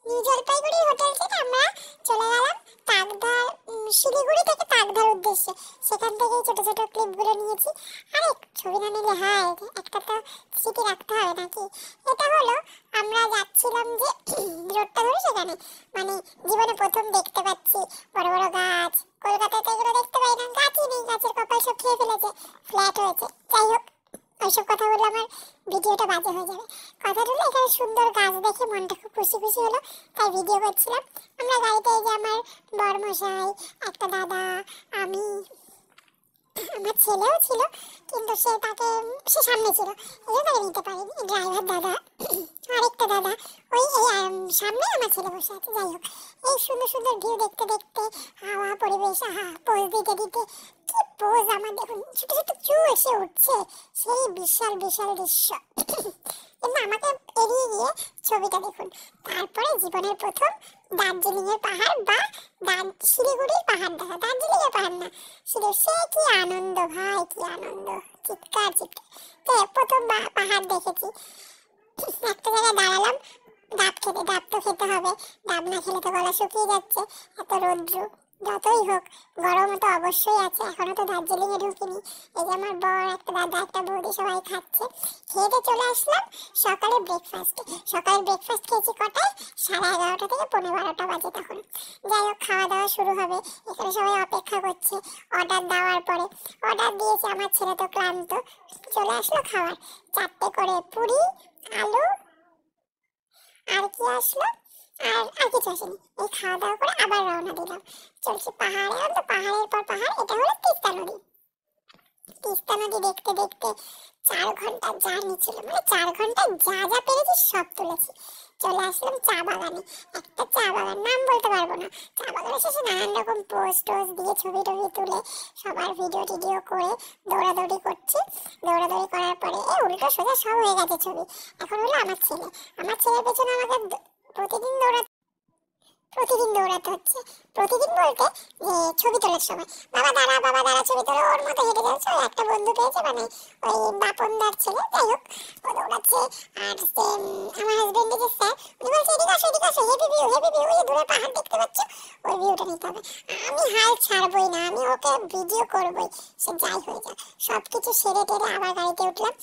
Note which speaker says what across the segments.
Speaker 1: New Jalpaiguri hotel থেকে আমরা চলে গেলাম তাকদার, শিলিগুড়ি থেকে তাকদার উদ্দেশ্যে। সেখান থেকে ছোট ছোট ক্লিপগুলো নিয়েছি। আরে ছবি না নিলে হয়, একটা তো স্মৃতি রাখতে হবে নাকি। এটা হলো আমরা যাচ্ছিলাম যে রোডটা ধরে সেখানে, মানে জীবনে প্রথম দেখতে পাচ্ছি বড় বড় গাছ। কলকাতায় তো এগুলো দেখতে পাই না, গাছই নেই, গাছের কপাল সব খেয়ে ফেলেছে, ফ্ল্যাট হয়েছে। যাই হোক, ওইসব কথা বললে আমার ভিডিওটা বাজে হয়ে যাবে। কথাটা হলো এখানে সুন্দর গাছ দেখে মনটা খুব খুশি খুশি হলো, তাই ভিডিও করছিলাম। আমরা গাড়িতে এই যে আমার বরমশাই, একটা দাদা, আমি, আমার ছেলেও ছিল, কিন্তু সে সামনে ছিল, এই জন্য তাকে নিতে পারিনি। ড্রাইভার দাদা, আরেকটা দাদা, ওই এই সামনে আমার ছেলে বসে আছে। যাই হোক, এই সুন্দর সুন্দর ভিউ দেখতে দেখতে, হাওয়া পরিবেশ, পোজ দিতে দিতে, কি পোজ আমার দেখুন, ছোট ছোট চুল এসে উঠছে, সেই বিশাল বিশাল দৃশ্য। কিন্তু আমাকে এড়িয়ে গিয়ে ছবিটা দেখুন। তারপরে জীবনের প্রথম দার্জিলিং এর পাহাড় বা শিলিগুড়ির পাহাড় দেখা, দার্জিলিং এর পাহাড় না, শিলিগুড়ি। সে কি আনন্দ ভাই, কি আনন্দ, চিৎকার চিৎকার। তো প্রথম পাহাড় দেখেছি। একটা জায়গায় দাঁড়ালাম ডাব খেতে, ডাব তো খেতে হবে, ডাব না খেলে তো গলা শুকিয়ে যাচ্ছে, এত রৌদ্র। যতই হোক গরম তো অবশ্যই আছে, এখনো তো দার্জিলিং এ ঢুকিনি। এই যে আমার বর, একটা দাদা, একটা বৌদি সবাই খাচ্ছে। খেতে চলে আসলাম সকালে ব্রেকফাস্টে। সকালে ব্রেকফাস্ট খেয়েছি কটায়? 11:30 থেকে 12:15 বাজে তখন। যাই হোক, খাওয়া দাওয়া শুরু হবে, এখানে সবাই অপেক্ষা করছে অর্ডার দেওয়ার পরে। অর্ডার দিয়েছে, আমার ছেলে তো ক্লান্ত, চলে আসলো খাবার। 4টে করে পুরি, আলু, আর কি আসলো, আর কিছু আসেনি। এই খাওয়া দাওয়া করে আবার রওনা দিলাম। চলছে পাহাড়ে, তো পাহাড়ের পর পাহাড়। এটা হলো তিস্তা নদী। তিস্তা নদী দেখতে দেখতে 4 ঘন্টা জার্নি ছিল, মানে 4 ঘন্টা যা যা পেরেছি সব তুলেছি। চলে আসলাম চা বাগানে। একটা চা বাগান, নাম বলতে পারবো না। চা বাগানের শেষে নানান রকম পোস্ট টোস্ট দিয়ে ছবি টবি তুলে সবার ভিডিও টিডিও করে দৌড়াদৌড়ি করছি। দৌড়াদৌড়ি করার পরে উল্টো সোজা সব হয়ে গেছে ছবি। এখন হলো আমার ছেলে, আমার ছেলের পেছনে আমাকে প্রতিদিন দৌড়াতে হচ্ছে। প্রতিদিন বলতে যে ছবি তোলার সময়, বাবা দাঁড়া, বাবা দাঁড়া, ছবি তোলো। ওর মতো হেঁটে যাচ্ছে। ওই একটা বন্ধু পেয়েছে, মানে ওই বাপনদার ছেলে। যাই হোক, ও দৌড়াচ্ছে। আর আমার হাজবেন্ডের যে স্যার, উনি বলছে এদিকে আসো, এদিকে আসো, হেভি ভিউ, হেভি ভিউ, ওই দূরে পাহাড় দেখতে পাচ্ছ, ওই ভিউটা নিতে হবে। আমি হাল ছাড়বই না, আমি ওকে ভিডিও করবই, সে যাই হয়ে যাক। সবকিছু সেরে টেরে আবার গাড়িতে উঠলাম।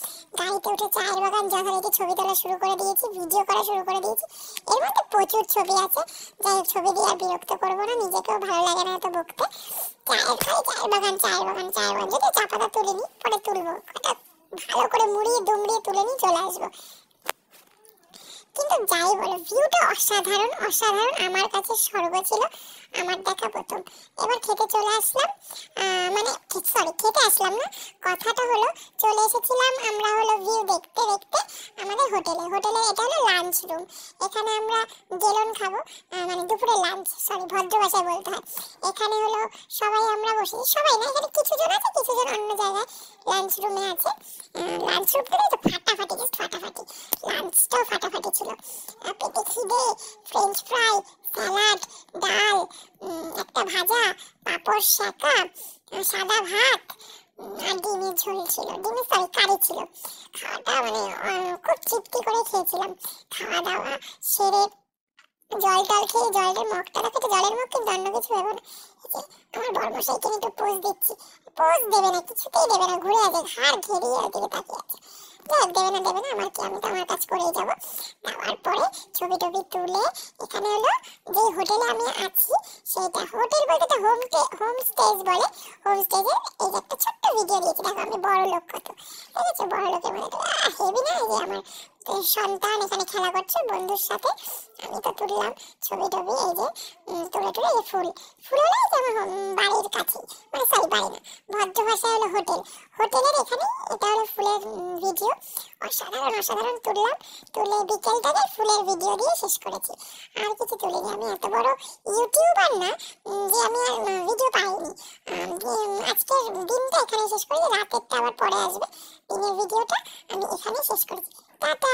Speaker 1: গাড়িতে উঠে চায়ের বাগান যথারীতি ছবি তোলা শুরু করে দিয়েছি, ভিডিও করা শুরু করে দিয়েছি। এর মধ্যে প্রচুর ছবি আছে, যাই হোক ছবি দিয়ে আর বিরক্ত করবো না, নিজেকেও ভালো লাগে না এত বকতে। চায়ের বাগান, চায়ের বাগান, চায়ের বাগান। যদি চা পাতা তুলিনি, পরে তুলবো, এটা ভালো করে মুড়িয়ে দুমড়িয়ে তুলে নিয়ে চলে আসবো। কিন্তু যাই বলো, ভিউটা অসাধারণ অসাধারণ, আমার কাছে স্বর্গ ছিল আমার দেখা প্রথম। এবার খেতে চলে আসলাম, মানে খেতে আসলাম না, কথাটা হলো চলে এসেছিলাম আমরা হলো ভিউ দেখতে দেখতে আমাদের হোটেলে। এটা হলো লাঞ্চ রুম। এখানে আমরা গেলন খাবো, মানে দুপুরে লাঞ্চ, ভদ্র ভাষায় বলতে হয়। এখানে হলো সবাই আমরা বসে, সবাই না, এখানে কিছু জন আছে, কিছু জন অন্য জায়গায় লাঞ্চ রুমে আছে। লাঞ্চ রুমটা তো ফাটাফাটি, জাস্ট ফাটাফাটি। লাঞ্চটাও ফাটাফাটি ছিল। পেটে খিদে, ফ্রেঞ্চ ফ্রাই, স্যালাড, ডাল, একটা ভাজা, পাঁপড়, শাকা, সাদা ভাত, আর ডিমের ঝোল ছিল, কারি ছিল। খাওয়াটা মানে খুব তৃপ্তি করে খেয়েছিলাম। খাওয়া দাওয়া সেরে জল টল খেয়ে, জলের মগটা রাখে তো, জলের মগ কিন্তু অন্য কিছু ভেবো না। আমার বর্মশাইকে একটু পোজ দিচ্ছি, পোজ দেবে না, কিছুতেই দেবে না, ঘুরে আছে, ঘাড় ঘেরিয়ে ওদিকে তাকিয়ে আছে। দেবে না আমার কি, আমি তো আমার কাজ করেই যাবো। যাওয়ার পরে ছবি টবি তুলে, এখানে হলো যে হোটেলে আমি আছি সেটা, হোটেল বলতে তো হোম স্টেজ বলে। হোম স্টেজের এই যে একটা ছোট্ট ভিডিও দিয়েছি, দেখো আমি বড় লোক কত, ঠিক আছে, বড় লোকের মধ্যে হেবি না। এই যে আমার সন্তান এখানে খেলা করছে বন্ধুর সাথে, আমি তো তুললাম ছবি টবি। এই যে তুলে এই যে ফুল হলো এই যে আমার বাড়ির কাছে, মানে সরি বাড়ি না, ভদ্র ভাষায় হলো হোটেলের এখানে। এটা হলো ফুলের ভিডিও, অসাধারণ অসাধারণ তুললাম। তুলে বিকেলটাকে ফুলের ভিডিও দিয়ে শেষ করেছি, আর কিছু তুলিনি। আমি এত বড় ইউটিউবার না যে আমি আর ভিডিও পাইনি। আজকের দিনটা এখানে শেষ করেছি, রাতেরটা আবার পরে আসবে। দিনের ভিডিওটা আমি এখানে শেষ করেছি। টাটা।